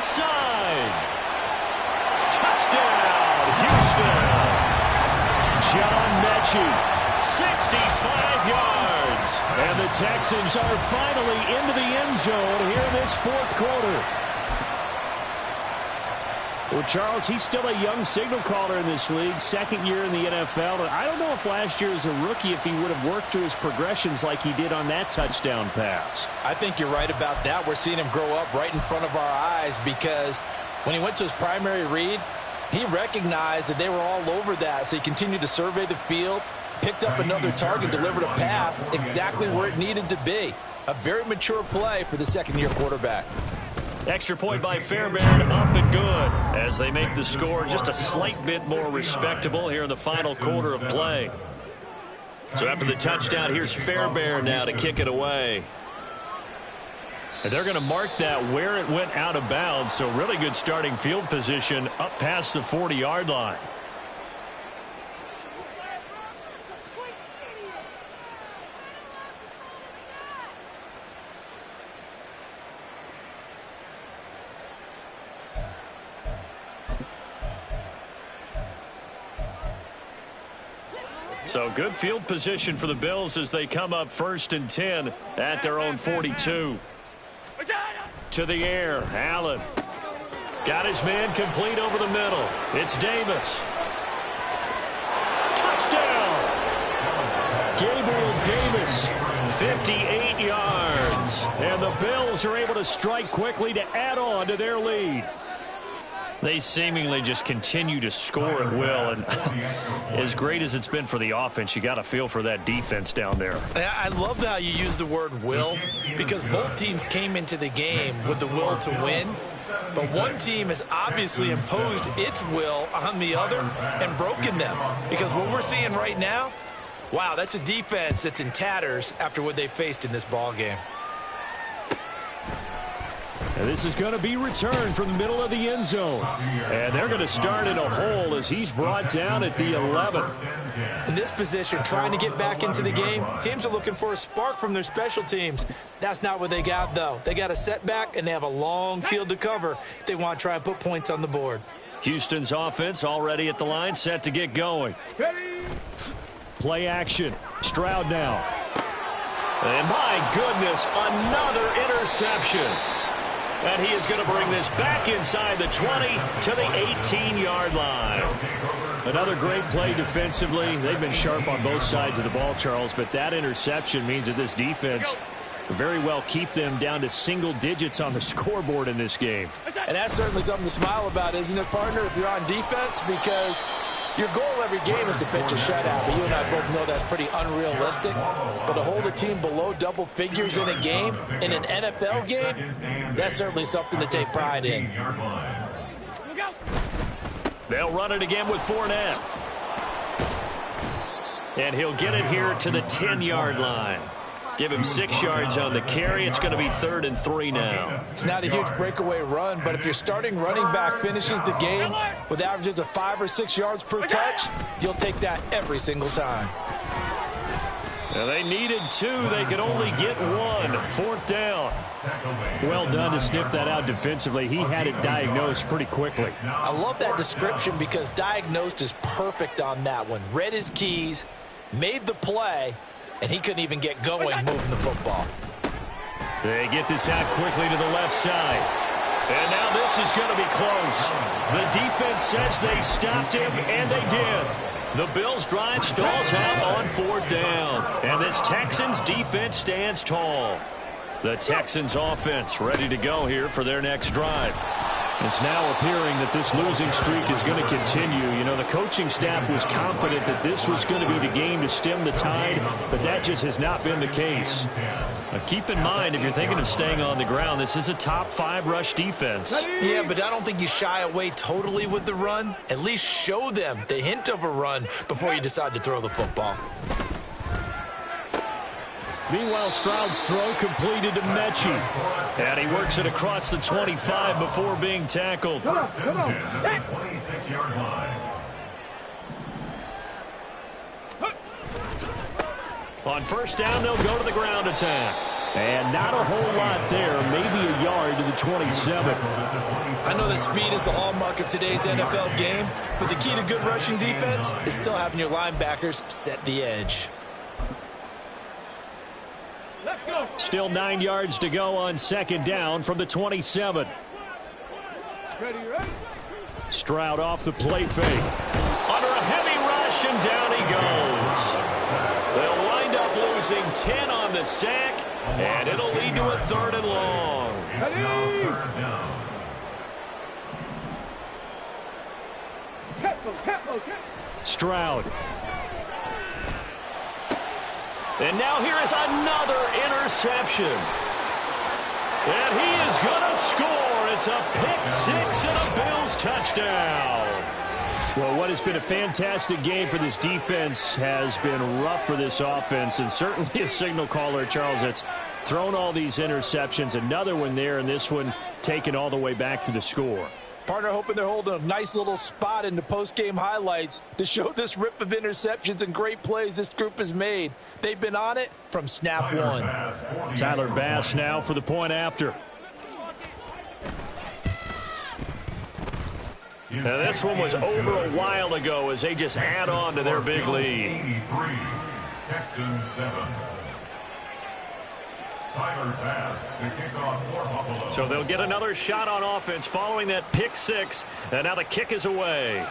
right side. Touchdown, Houston. John Mechie, 65 yards. And the Texans are finally into the end zone here in this fourth quarter. Well, Charles, he's still a young signal caller in this league, second year in the NFL. And I don't know if last year as a rookie, if he would have worked through his progressions like he did on that touchdown pass. I think you're right about that. We're seeing him grow up right in front of our eyes because when he went to his primary read, he recognized that they were all over that. So he continued to survey the field, picked up another target, delivered a pass exactly where it needed to be. A very mature play for the second-year quarterback. Extra point by Fairbairn, up and good as they make the score just a slight bit more respectable here in the final quarter of play. So after the touchdown, here's Fairbairn now to kick it away. And they're going to mark that where it went out of bounds, so really good starting field position up past the 40-yard line. So good field position for the Bills as they come up 1st and 10 at their own 42. To the air, Allen. Got his man complete over the middle. It's Davis. Touchdown! Gabriel Davis, 58 yards. And the Bills are able to strike quickly to add on to their lead. They seemingly just continue to score at will, and as great as it's been for the offense, you got to feel for that defense down there. I love how you use the word will, because both teams came into the game with the will to win, but one team has obviously imposed its will on the other and broken them, because what we're seeing right now, wow, that's a defense that's in tatters after what they faced in this ball game. And this is going to be returned from the middle of the end zone. And they're going to start in a hole as he's brought down at the 11th. In this position, trying to get back into the game, teams are looking for a spark from their special teams. That's not what they got, though. They got a setback, and they have a long field to cover if they want to try and put points on the board. Houston's offense already at the line, set to get going. Play action. Stroud now. And my goodness, another interception. And he is going to bring this back inside the 20 to the 18-yard line. Another great play defensively. They've been sharp on both sides of the ball, Charles, but that interception means that this defense very well keep them down to single digits on the scoreboard in this game. And that's certainly something to smile about, isn't it, partner, if you're on defense? Because your goal every game is to pitch a shutout, but you and I both know that's pretty unrealistic. But to hold a team below double figures in a game, in an NFL game, that's certainly something to take pride in. They'll run it again with Fournette. And he'll get it here to the 10-yard line. Give him 6 yards on the carry. It's going to be 3rd and 3 now. It's not a huge breakaway run, but if your starting running back finishes the game with averages of 5 or 6 yards per touch, you'll take that every single time. Now they needed 2. They could only get 1. 4th down. Well done to sniff that out defensively. He had it diagnosed pretty quickly. I love that description because diagnosed is perfect on that one. Read his keys, made the play, and he couldn't even get going moving the football. They get this out quickly to the left side. And now this is going to be close. The defense says they stopped him, and they did. The Bills' drive stalls out on 4th down. And this Texans defense stands tall. The Texans offense ready to go here for their next drive. It's now appearing that this losing streak is going to continue. You know, the coaching staff was confident that this was going to be the game to stem the tide, but that just has not been the case. Now, keep in mind, if you're thinking of staying on the ground, this is a top 5 rush defense. Yeah, but I don't think you shy away totally with the run. At least show them the hint of a run before you decide to throw the football. Meanwhile, Stroud's throw completed to Mechie. And he works it across the 25 before being tackled. Come on. 26-yard line. On 1st down, they'll go to the ground attack. And not a whole lot there, maybe a yard to the 27. I know that speed is the hallmark of today's NFL game, but the key to good rushing defense is still having your linebackers set the edge. Still 9 yards to go on second down from the 27. Stroud off the play fake. Under a heavy rush, and down he goes. They'll wind up losing 10 on the sack, and it'll lead to a 3rd and long. Stroud. And now here is another interception. And he is going to score. It's a pick six and a Bills touchdown. Well, what has been a fantastic game for this defense has been rough for this offense, and certainly a signal caller, Charles, that's thrown all these interceptions. Another one there, and this one taken all the way back for the score. Partner hoping they're holding a nice little spot in the post-game highlights to show this rip of interceptions and great plays this group has made. They've been on it from snap one. Tyler Bass now for the point after. Now this one was over a while ago as they just add on to their big lead. Texans 7. Tyler Bass to kick off for Buffalo. So they'll get another shot on offense following that pick six, and now the kick is away.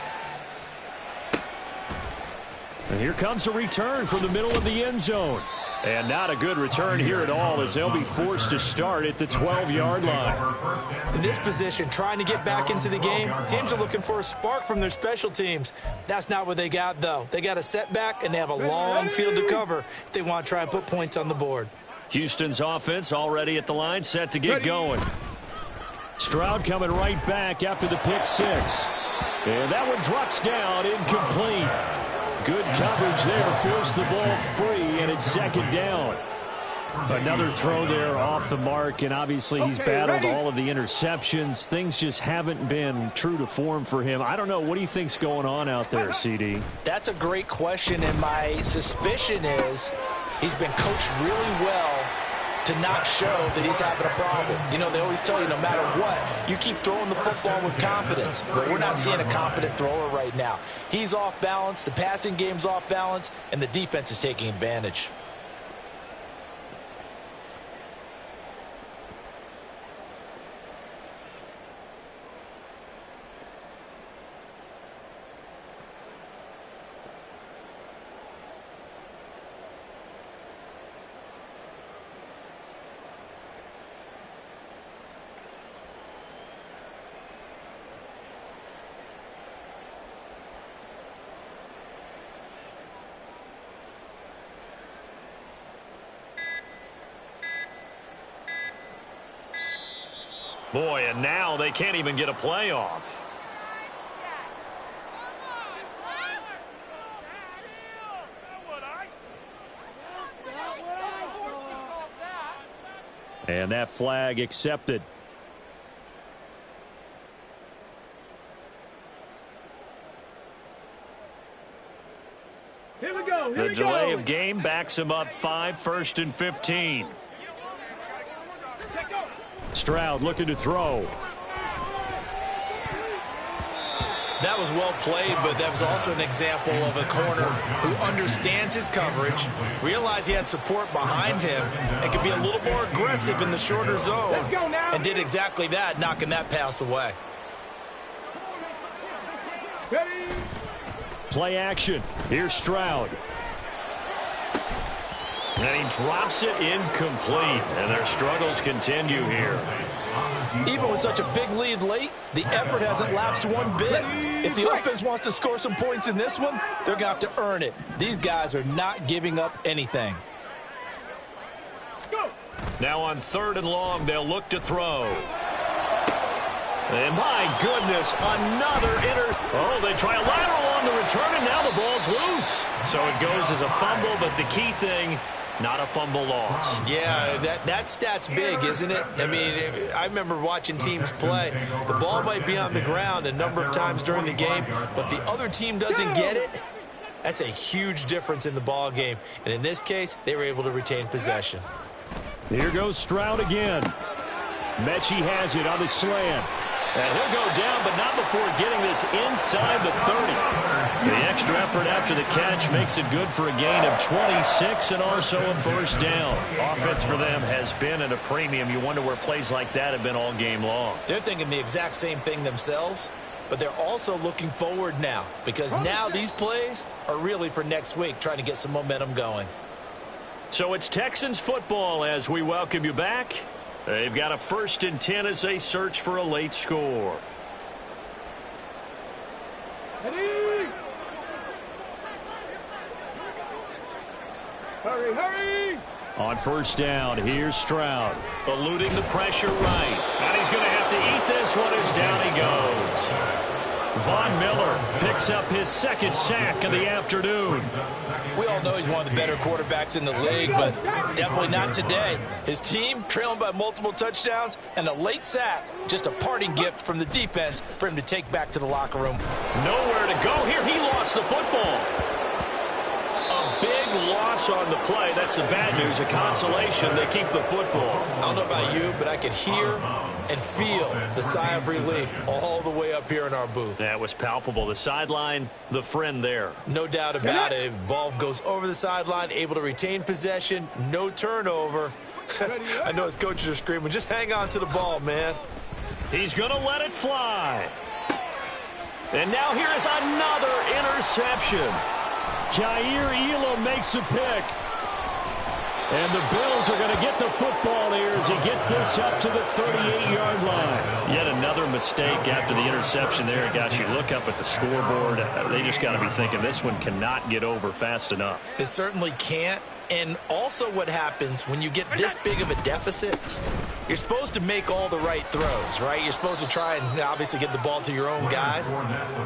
And here comes a return from the middle of the end zone. And not a good return here at all as they'll be forced to start at the 12-yard line. In this position, trying to get back into the game, teams are looking for a spark from their special teams. That's not what they got, though. They got a setback, and they have a long field to cover if they want to try and put points on the board. Houston's offense already at the line, set to get going. Stroud coming right back after the pick six. And that one drops down, incomplete. Good coverage there, forced the ball free, and it's second down. Another throw there off the mark, and obviously he's battled all of the interceptions. Things just haven't been true to form for him. I don't know, what do you think's going on out there, CD? That's a great question, and my suspicion is he's been coached really well to not show that he's having a problem. You know, they always tell you no matter what, you keep throwing the football with confidence. But we're not seeing a confident thrower right now. He's off balance, the passing game's off balance, and the defense is taking advantage. Boy, and now they can't even get a playoff. And that flag accepted. Here we go. The delay of game backs him up 5, 1st and 15. Stroud looking to throw. That was well played, but that was also an example of a corner who understands his coverage, realized he had support behind him, and could be a little more aggressive in the shorter zone, and did exactly that, knocking that pass away. Play action. Here's Stroud. And he drops it incomplete, and their struggles continue here. Even with such a big lead late, the effort hasn't lapsed one bit. If the offense wants to score some points in this one, they're going to have to earn it. These guys are not giving up anything. Now on 3rd and long, they'll look to throw. And my goodness, another Oh, they try a lateral on the return, and now the ball's loose. So it goes as a fumble, but the key thing, not a fumble loss. Yeah, that stat's big, isn't it? I mean, I remember watching teams play. The ball might be on the ground a number of times during the game, but the other team doesn't get it. That's a huge difference in the ball game. And in this case, they were able to retain possession. Here goes Stroud again. Mechie has it on the slant. And he'll go down, but not before getting this inside the 30. The extra effort after the catch makes it good for a gain of 26 and also a first down. Offense for them has been at a premium. You wonder where plays like that have been all game long. They're thinking the exact same thing themselves, but they're also looking forward now because now these plays are really for next week, trying to get some momentum going. So it's Texans football as we welcome you back. They've got a 1st and 10 as they search for a late score. Hurry, hurry! On first down, here's Stroud. Eluding the pressure right. And he's going to have to eat this one as down he goes. Von Miller picks up his 2nd sack of the afternoon. We all know he's one of the better quarterbacks in the league, but definitely not today. His team trailing by multiple touchdowns and a late sack, just a parting gift from the defense for him to take back to the locker room. Nowhere to go here. He lost the football. A big loss on the play. That's the bad news. A consolation. They keep the football. I don't know about you, but I could hear and feel the sigh of relief all the way up here in our booth. That was palpable. The sideline, the friend there. No doubt about it. Ball goes over the sideline, able to retain possession, no turnover. I know his coaches are screaming, just hang on to the ball, man. He's going to let it fly. And now here is another interception. Jair Elam makes a pick. And the Bills are going to get the football here as he gets this up to the 38-yard line. Yet another mistake after the interception there. It got you look up at the scoreboard. They just got to be thinking this one cannot get over fast enough. It certainly can't. And also what happens when you get this big of a deficit, you're supposed to make all the right throws, right? You're supposed to try and obviously get the ball to your own guys.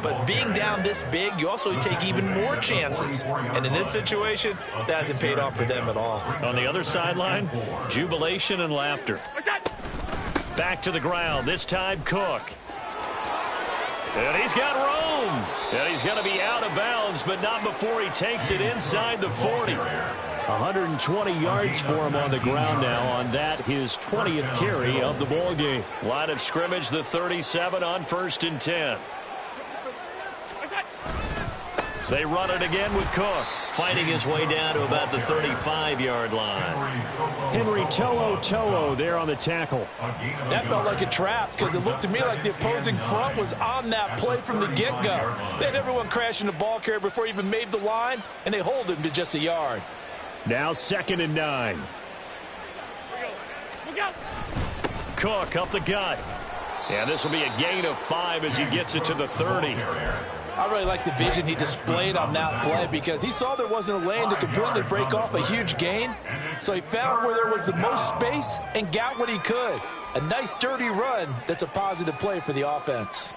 But being down this big, you also take even more chances. And in this situation, that hasn't paid off for them at all. On the other sideline, jubilation and laughter. Back to the ground, this time Cook. And he's got room. And he's going to be out of bounds, but not before he takes it inside the 40. 120 yards for him on the ground now on that, his 20th carry of the ball game. Line of scrimmage, the 37 on 1st and 10. They run it again with Cook, fighting his way down to about the 35-yard line. Henry To'o there on the tackle. That felt like a trap because it looked to me like the opposing front was on that play from the get-go. They had everyone crashing the ball carrier before he even made the line, and they hold him to just a yard. Now 2nd and 9. Cook up the gut. And this will be a gain of 5 as he gets it to the 30. I really like the vision he displayed on that play because he saw there wasn't a lane to completely break off a huge gain. So he found where there was the most space and got what he could. A nice dirty run that's a positive play for the offense.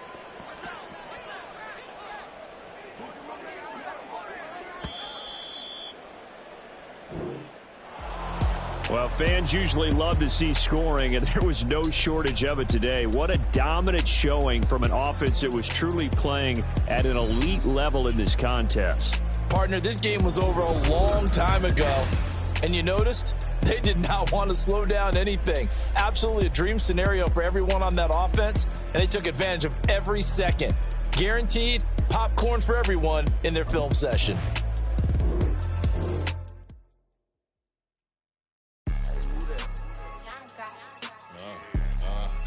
Well, fans usually love to see scoring, and there was no shortage of it today. What a dominant showing from an offense that was truly playing at an elite level in this contest. Partner, this game was over a long time ago, and you noticed they did not want to slow down anything. Absolutely a dream scenario for everyone on that offense, and they took advantage of every second. Guaranteed popcorn for everyone in their film session.